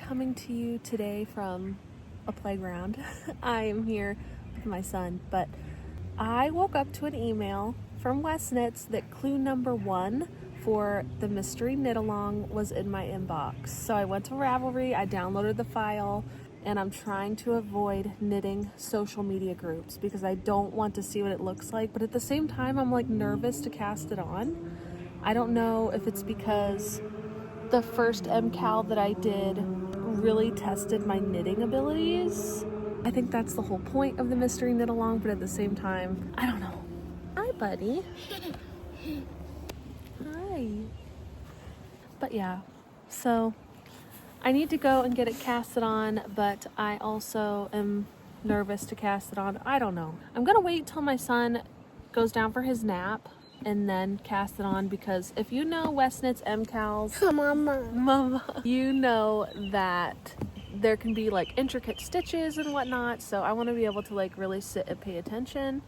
coming to you today from a playground. I am here with my son, but I woke up to an email from WestKnits that clue number 1 for the mystery knit along was in my inbox. So I went to Ravelry, I downloaded the file, and I'm trying to avoid knitting social media groups because I don't want to see what it looks like, but at the same time I'm like nervous to cast it on. I don't know if it's because the first MKAL that I did really tested my knitting abilities. I think that's the whole point of the mystery knit along, but at the same time, I don't know. Hi, buddy. Hi. But yeah, so I need to go and get it casted on, but I also am nervous to cast it on. I don't know. I'm gonna wait till my son goes down for his nap and then cast it on, because if you know WestKnits MKALs, Mama, you know that there can be like intricate stitches and whatnot, so I want to be able to like really sit and pay attention.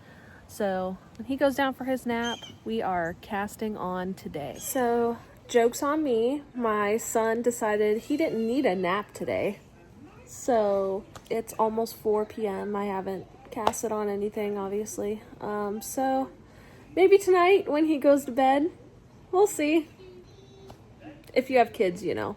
So when he goes down for his nap, we are casting on today. So joke's on me, my son decided he didn't need a nap today. So it's almost 4 p.m. I haven't casted on anything, obviously. So maybe tonight when he goes to bed, we'll see. If you have kids, you know.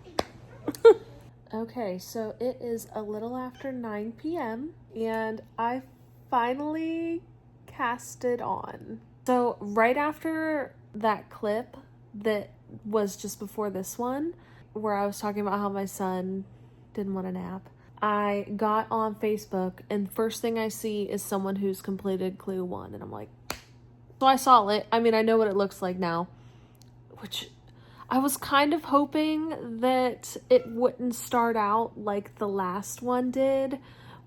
Okay, so it is a little after 9 p.m. and I finally casted on. So right after that clip that was just before this one, where I was talking about how my son didn't want a nap, I got on Facebook and first thing I see is someone who's completed clue 1, and I'm like, so I saw it. I mean, I know what it looks like now, which I was kind of hoping that it wouldn't start out like the last one did,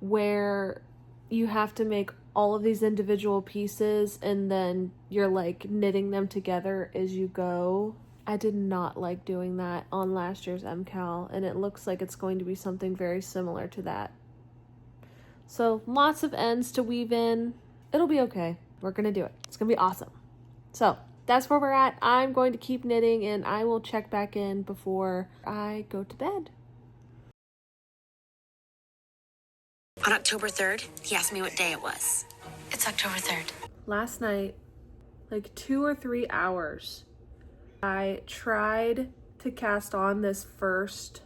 where you have to make all of these individual pieces and then you're like knitting them together as you go. I did not like doing that on last year's MKAL, and it looks like it's going to be something very similar to that. So lots of ends to weave in. It'll be okay. We're gonna do it. It's gonna be awesome. So that's where we're at. I'm going to keep knitting and I will check back in before I go to bed. On October 3rd, he asked me what day it was. It's October 3rd. Last night, like 2 or 3 hours, I tried to cast on this first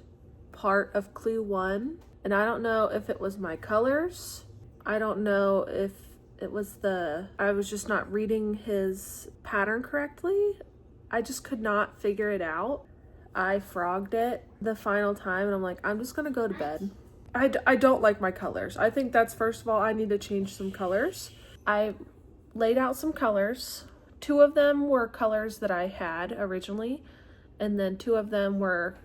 part of clue 1, and I don't know if it was my colors. I don't know if it was I was just not reading his pattern correctly. I just could not figure it out. I frogged it the final time and I'm like, I'm just gonna go to bed. I don't like my colors. I think that's, first of all, I need to change some colors. I laid out some colors. 2 of them were colors that I had originally, and then 2 of them were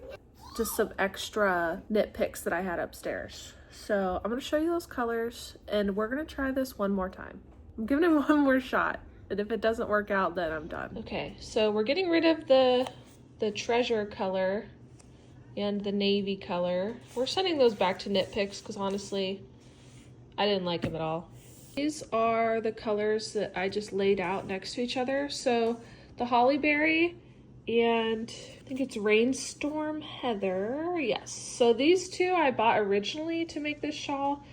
just some extra KnitPicks that I had upstairs. So I'm gonna show you those colors and we're gonna try this one more time. I'm giving it one more shot, and if it doesn't work out, then I'm done. Okay, so we're getting rid of the treasure color and the navy color. We're sending those back to KnitPicks because honestly, I didn't like them at all. These are the colors that I just laid out next to each other. So the Hollyberry and I think it's Rainstorm Heather. Yes. So these 2 I bought originally to make this shawl.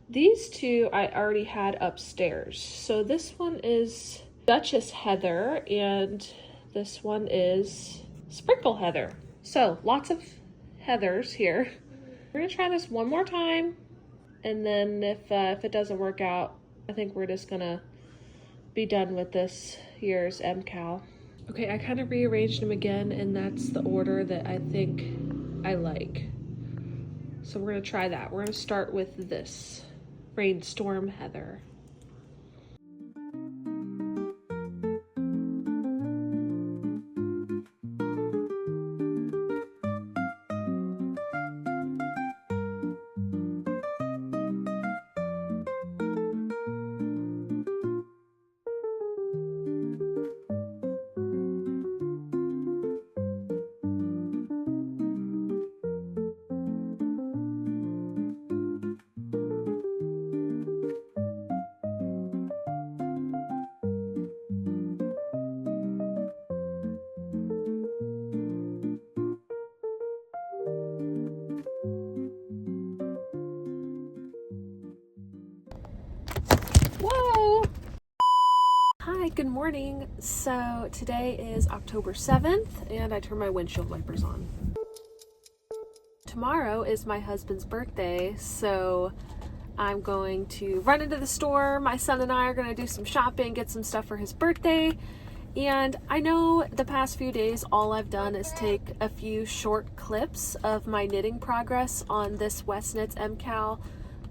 These 2 I already had upstairs. So this one is Duchess Heather and this one is Sprinkle Heather. So lots of heathers here. We're gonna try this one more time, and then if it doesn't work out, I think we're just gonna be done with this year's MKAL. Okay, I kind of rearranged them again, and that's the order that I think I like. So we're gonna try that. We're gonna start with this Rainstorm Heather. Good morning. So today is October 7th and I turned my windshield wipers on. Tomorrow is my husband's birthday, so I'm going to run into the store. My son and I are going to do some shopping, get some stuff for his birthday. And I know the past few days all I've done is take a few short clips of my knitting progress on this WestKnits MKAL.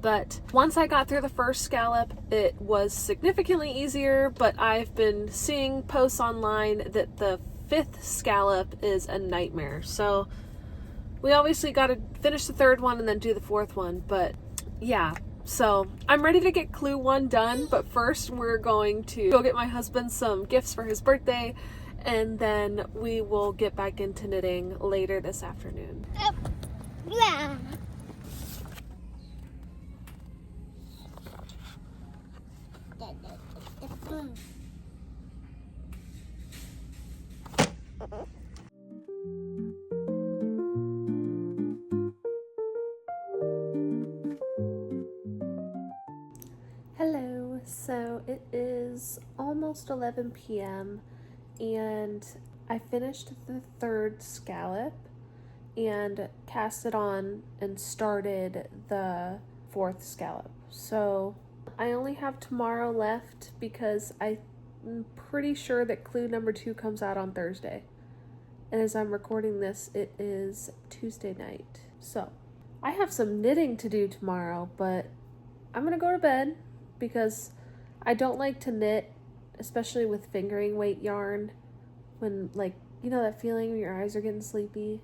But once I got through the first scallop, it was significantly easier, but I've been seeing posts online that the fifth scallop is a nightmare. So we obviously got to finish the third one and then do the fourth one, but yeah. So I'm ready to get clue 1 done, but first we're going to go get my husband some gifts for his birthday, and then we will get back into knitting later this afternoon. Yeah. Hello, so it is almost 11 p.m. and I finished the third scallop and cast it on and started the fourth scallop. So I only have tomorrow left because I'm pretty sure that clue number 2 comes out on Thursday. And as I'm recording this, it is Tuesday night. So I have some knitting to do tomorrow, but I'm gonna go to bed because I don't like to knit, especially with fingering weight yarn, when, like, you know that feeling when your eyes are getting sleepy?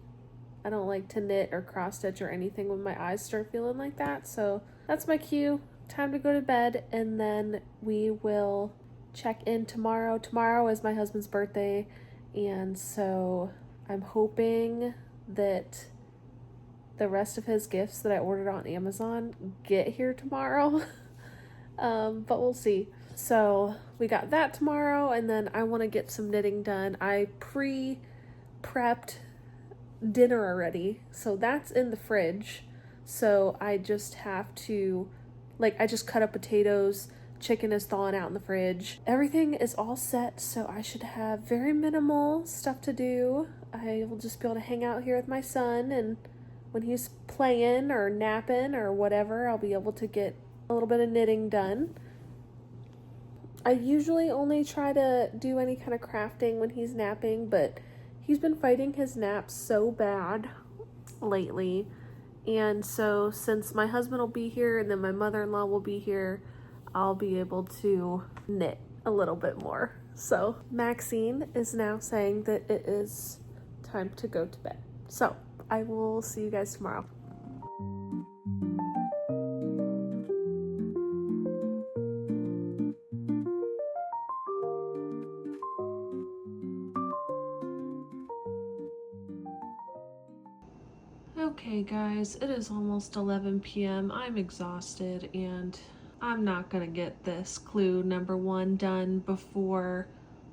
I don't like to knit or cross stitch or anything when my eyes start feeling like that. So that's my cue. Time to go to bed, and then we will check in tomorrow. Tomorrow is my husband's birthday, and so I'm hoping that the rest of his gifts that I ordered on Amazon get here tomorrow. But we'll see. So we got that tomorrow, and then I want to get some knitting done. I pre-prepped dinner already, so that's in the fridge. So I just have to, like, I just cut up potatoes, chicken is thawing out in the fridge. Everything is all set, so I should have very minimal stuff to do. I will just be able to hang out here with my son, and when he's playing or napping or whatever, I'll be able to get a little bit of knitting done. I usually only try to do any kind of crafting when he's napping, but he's been fighting his naps so bad lately. And so since my husband will be here and then my mother-in-law will be here, I'll be able to knit a little bit more. So Maxine is now saying that it is time to go to bed. So I will see you guys tomorrow. Okay guys, it is almost 11 p.m. I'm exhausted and I'm not gonna get this clue number 1 done before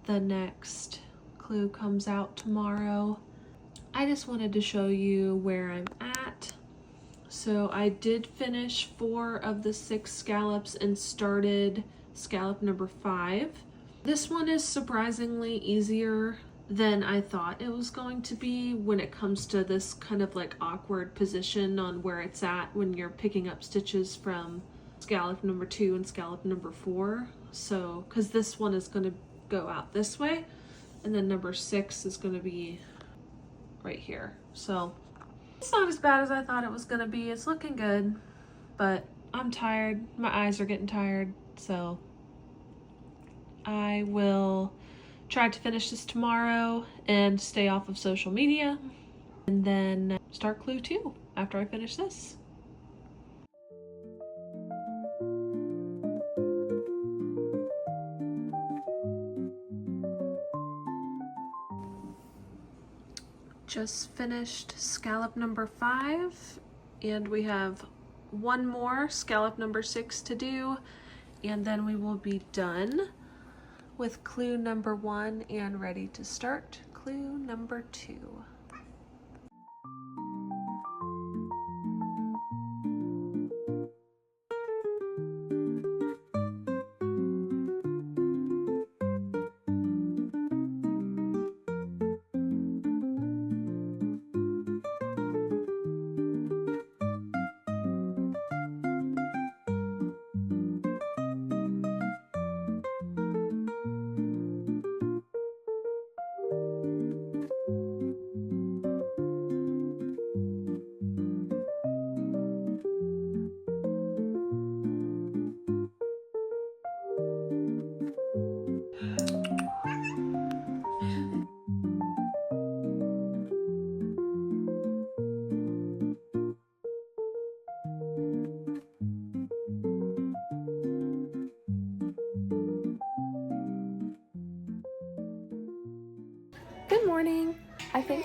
the next clue comes out tomorrow. I just wanted to show you where I'm at. So I did finish 4 of the 6 scallops and started scallop number 5. This one is surprisingly easier than I thought it was going to be when it comes to this kind of like awkward position on where it's at when you're picking up stitches from scallop number 2 and scallop number 4. So, because this one is going to go out this way, and then number 6 is going to be right here. So it's not as bad as I thought it was going to be. It's looking good, but I'm tired. My eyes are getting tired, so I will try to finish this tomorrow and stay off of social media, and then start clue 2 after I finish this. Just finished scallop number 5, and we have one more scallop number 6 to do, and then we will be done with clue number 1 and ready to start clue number 2.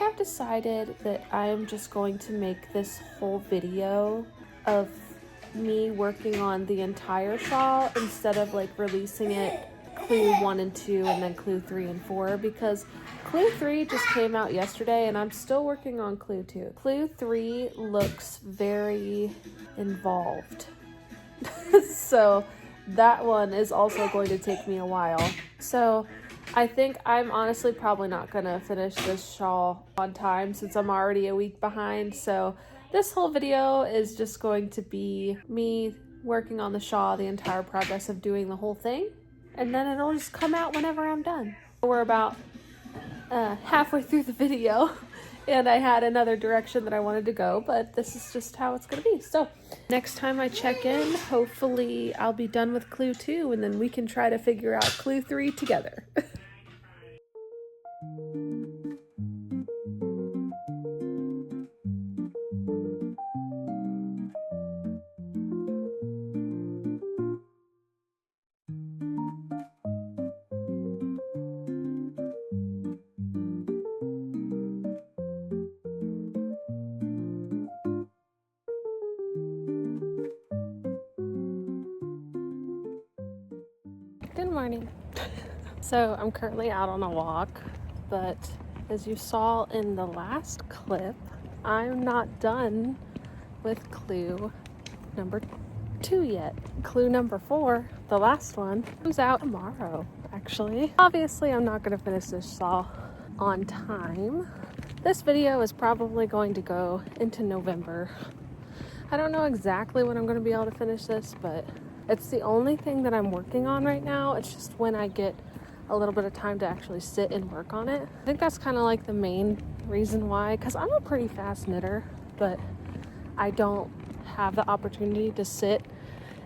I've decided that I am just going to make this whole video of me working on the entire shawl instead of like releasing it clue 1 and 2 and then clue 3 and 4, because clue 3 just came out yesterday and I'm still working on clue 2. Clue 3 looks very involved. So that one is also going to take me a while. So I think I'm honestly probably not gonna finish this shawl on time since I'm already a week behind. So this whole video is just going to be me working on the shawl, the entire progress of doing the whole thing, and then it'll just come out whenever I'm done. We're about halfway through the video and I had another direction that I wanted to go, but this is just how it's gonna be. So next time I check in, hopefully I'll be done with clue 2 and then we can try to figure out clue 3 together. Good morning. So I'm currently out on a walk, but as you saw in the last clip, I'm not done with clue number 2 yet. Clue number 4, the last one, comes out tomorrow, actually. Obviously, I'm not going to finish this shawl on time. This video is probably going to go into November. I don't know exactly when I'm going to be able to finish this, but it's the only thing that I'm working on right now. It's just when I get a little bit of time to actually sit and work on it. I think that's kind of like the main reason why, because I'm a pretty fast knitter, but I don't have the opportunity to sit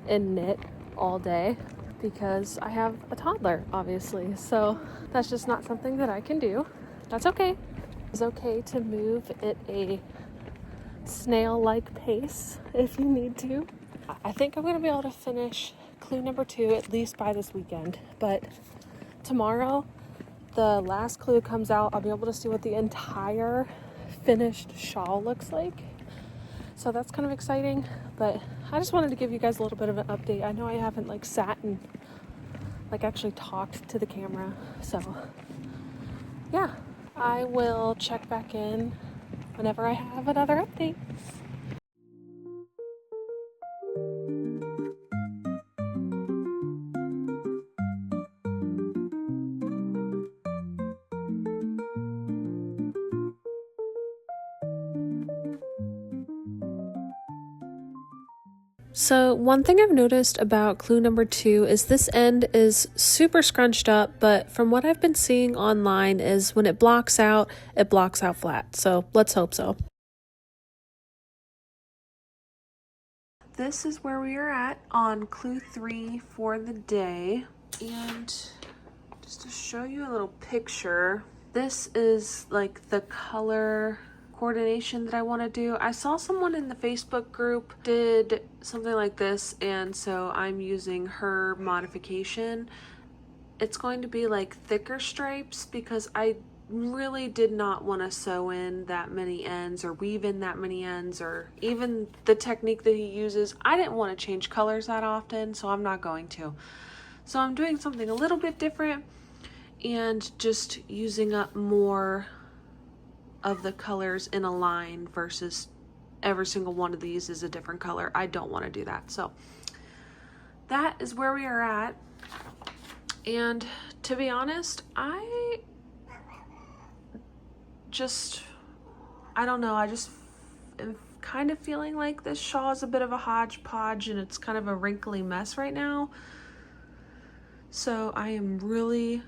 and knit all day because I have a toddler, obviously. So that's just not something that I can do. That's okay. It's okay to move at a snail-like pace if you need to. I think I'm going to be able to finish clue number 2 at least by this weekend, but tomorrow the last clue comes out. I'll be able to see what the entire finished shawl looks like. So that's kind of exciting, but I just wanted to give you guys a little bit of an update. I know I haven't like sat and like actually talked to the camera. So yeah, I will check back in whenever I have another update. So one thing I've noticed about clue number 2 is this end is super scrunched up, but from what I've been seeing online is when it blocks out flat. So let's hope so. This is where we are at on clue 3 for the day. And just to show you a little picture, this is like the color coordination that I want to do. I saw someone in the Facebook group did something like this, and so I'm using her modification. It's going to be like thicker stripes because I really did not want to sew in that many ends or weave in that many ends, or even the technique that he uses. I didn't want to change colors that often, so I'm not going to. So I'm doing something a little bit different and just using up more of the colors in a line versus every single one of these is a different color. I don't want to do that. So that is where we are at. And to be honest, I don't know. I just am kind of feeling like this shawl is a bit of a hodgepodge and it's kind of a wrinkly mess right now. So I am really,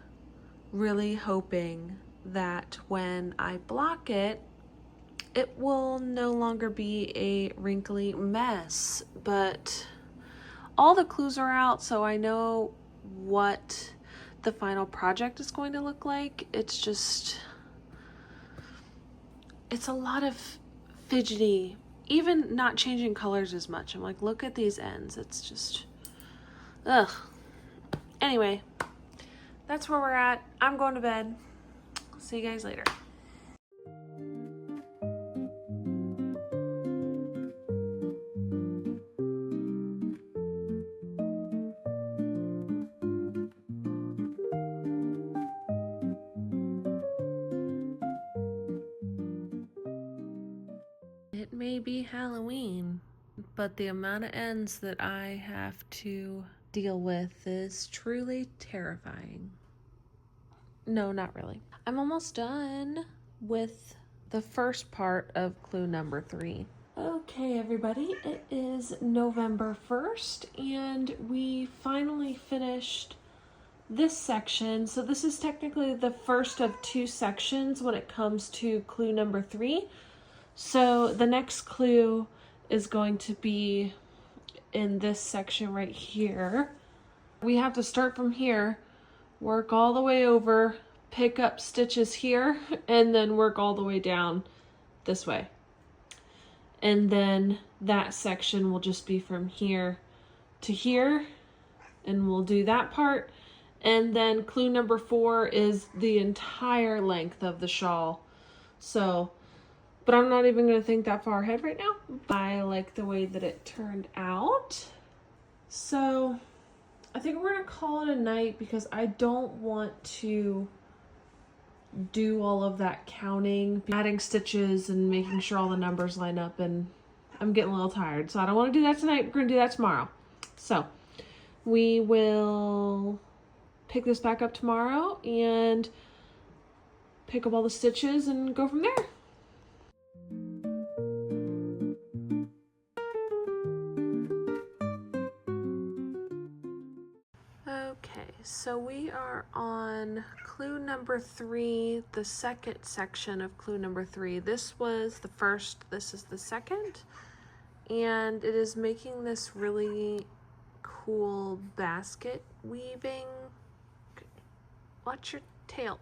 really hoping that when I block it, it will no longer be a wrinkly mess. But all the clues are out, so I know what the final project is going to look like. It's a lot of fidgety, even not changing colors as much. I'm like, look at these ends. It's just, ugh. Anyway, that's where we're at. I'm going to bed. See you guys later. be Halloween, but the amount of ends that I have to deal with is truly terrifying. No, not really. I'm almost done with the first part of clue number 3. Okay, everybody, it is November 1st, and we finally finished this section. So this is technically the first of 2 sections when it comes to clue number 3. So the next clue is going to be in this section right here. We have to start from here, work all the way over, pick up stitches here, and then work all the way down this way. And then that section will just be from here to here, and we'll do that part. And then clue number 4 is the entire length of the shawl. So, but I'm not even going to think that far ahead right now. I like the way that it turned out. So I think we're going to call it a night because I don't want to do all of that counting, adding stitches and making sure all the numbers line up, and I'm getting a little tired. So I don't want to do that tonight. We're going to do that tomorrow. So we will pick this back up tomorrow and pick up all the stitches and go from there. Okay, so we are on clue number 3, the second section of clue number 3. This was the first, this is the second, and it is making this really cool basket weaving. Watch your tail.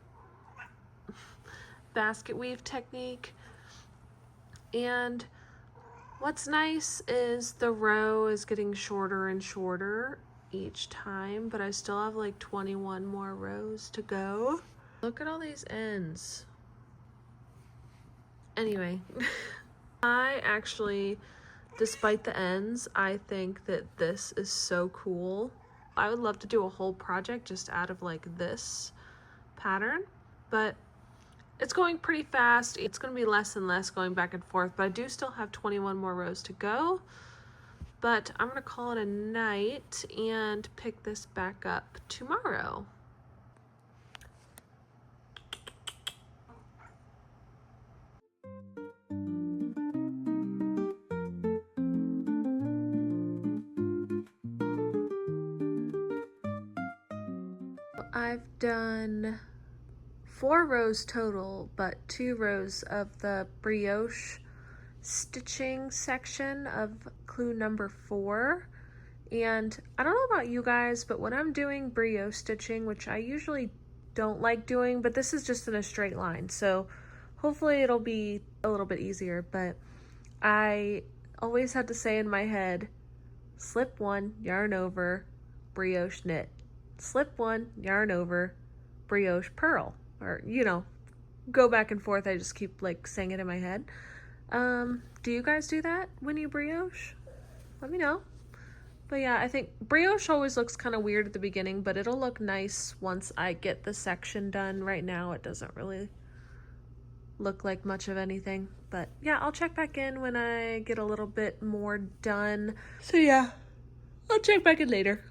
Basket weave technique. And what's nice is the row is getting shorter and shorter each time, but I still have like 21 more rows to go. Look at all these ends. Anyway, I actually, despite the ends, I think that this is so cool. I would love to do a whole project just out of like this pattern, but it's going pretty fast. It's going to be less and less going back and forth, but I do still have 21 more rows to go. But I'm going to call it a night and pick this back up tomorrow. I've done 4 rows total, but 2 rows of the brioche stitching section of clue number 4. And I don't know about you guys, but when I'm doing brioche stitching, which I usually don't like doing, but this is just in a straight line, so hopefully it'll be a little bit easier. But I always had to say in my head, slip 1, yarn over, brioche knit, slip 1, yarn over, brioche purl, or you know, go back and forth. I just keep like saying it in my head. Do you guys do that when you brioche? Let me know. But yeah, I think brioche always looks kind of weird at the beginning, but it'll look nice once I get the section done. Right now it doesn't really look like much of anything, but yeah, I'll check back in when I get a little bit more done. So yeah, I'll check back in later.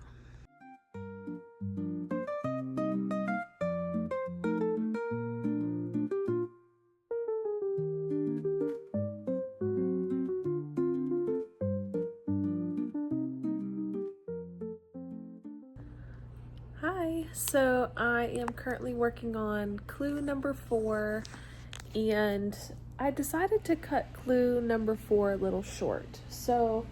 Hi, so I am currently working on clue number 4, and I decided to cut clue number 4 a little short. So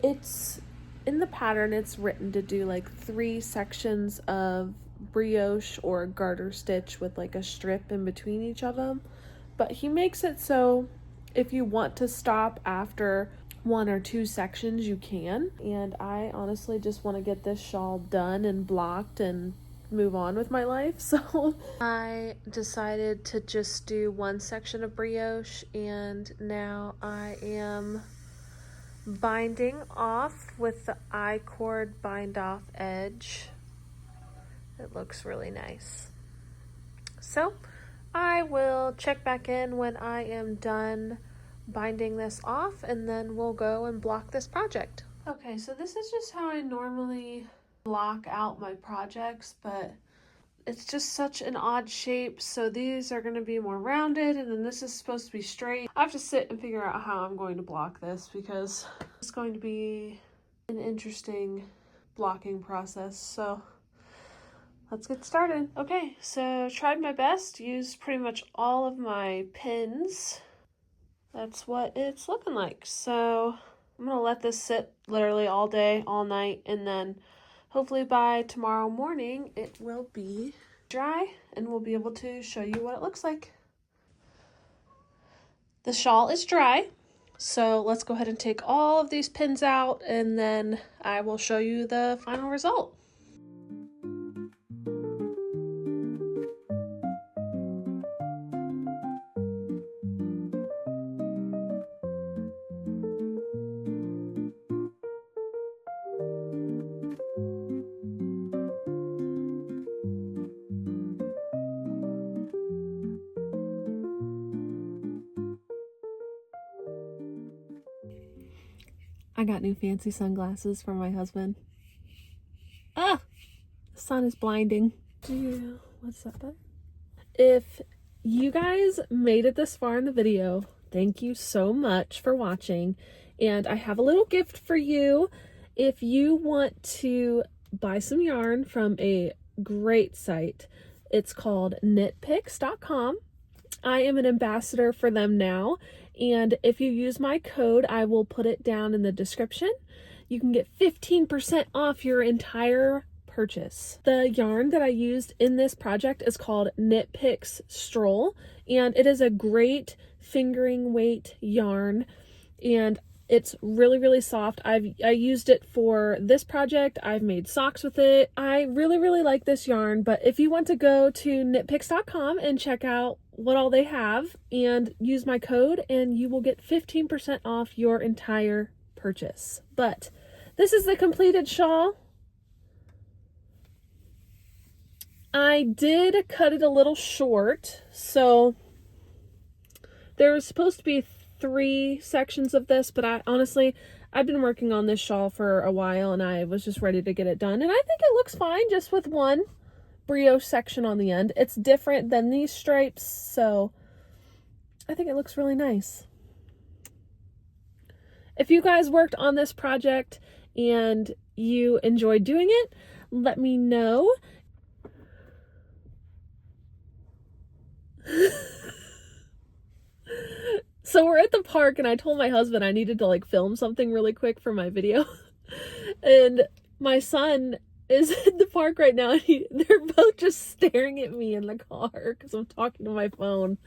it's in the pattern, it's written to do like 3 sections of brioche or garter stitch with like a strip in between each of them, but he makes it so if you want to stop after 1 or 2 sections, you can. And I honestly just want to get this shawl done and blocked and move on with my life, so I decided to just do 1 section of brioche, and now I am binding off with the I-cord bind off edge. It looks really nice. So I will check back in when I am done binding this off, and then we'll go and block this project. Okay, so this is just how I normally block out my projects, but it's just such an odd shape, so these are going to be more rounded, and then this is supposed to be straight. I have to sit and figure out how I'm going to block this, because it's going to be an interesting blocking process. So let's get started. Okay, so tried my best, used pretty much all of my pins. That's what it's looking like. So I'm gonna let this sit literally all day, all night, and then hopefully by tomorrow morning it will be dry and we'll be able to show you what it looks like. The shawl is dry, so let's go ahead and take all of these pins out, and then I will show you the final result. I got new fancy sunglasses for my husband. Ah! The sun is blinding. What's that button? If you guys made it this far in the video, thank you so much for watching. And I have a little gift for you. If you want to buy some yarn from a great site, it's called KnitPicks.com. I am an ambassador for them now, and if you use my code, I will put it down in the description. You can get 15% off your entire purchase. The yarn that I used in this project is called KnitPicks Stroll, and it is a great fingering weight yarn, and it's really, really soft. I used it for this project. I've made socks with it. I really, really like this yarn, but if you want to go to knitpicks.com and check out what all they have and use my code, and you will get 15% off your entire purchase. But this is the completed shawl. I did cut it a little short, so there was supposed to be 3 sections of this, but I've been working on this shawl for a while, and I was just ready to get it done, and I think it looks fine just with one brioche section on the end. It's different than these stripes, so I think it looks really nice. If you guys worked on this project and you enjoyed doing it, let me know. So we're at the park, and I told my husband I needed to like film something really quick for my video. And my son is in the park right now, and they're both just staring at me in the car because I'm talking to my phone.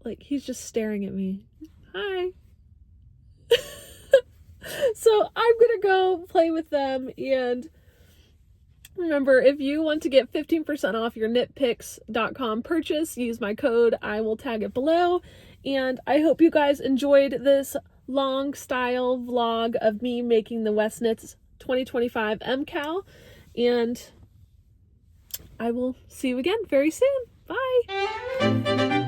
Like, he's just staring at me. Hi. So I'm gonna go play with them, and remember, if you want to get 15% off your knitpicks.com purchase, use my code. I will tag it below. And I hope you guys enjoyed this long style vlog of me making the WestKnits 2025 MKAL. And I will see you again very soon. Bye.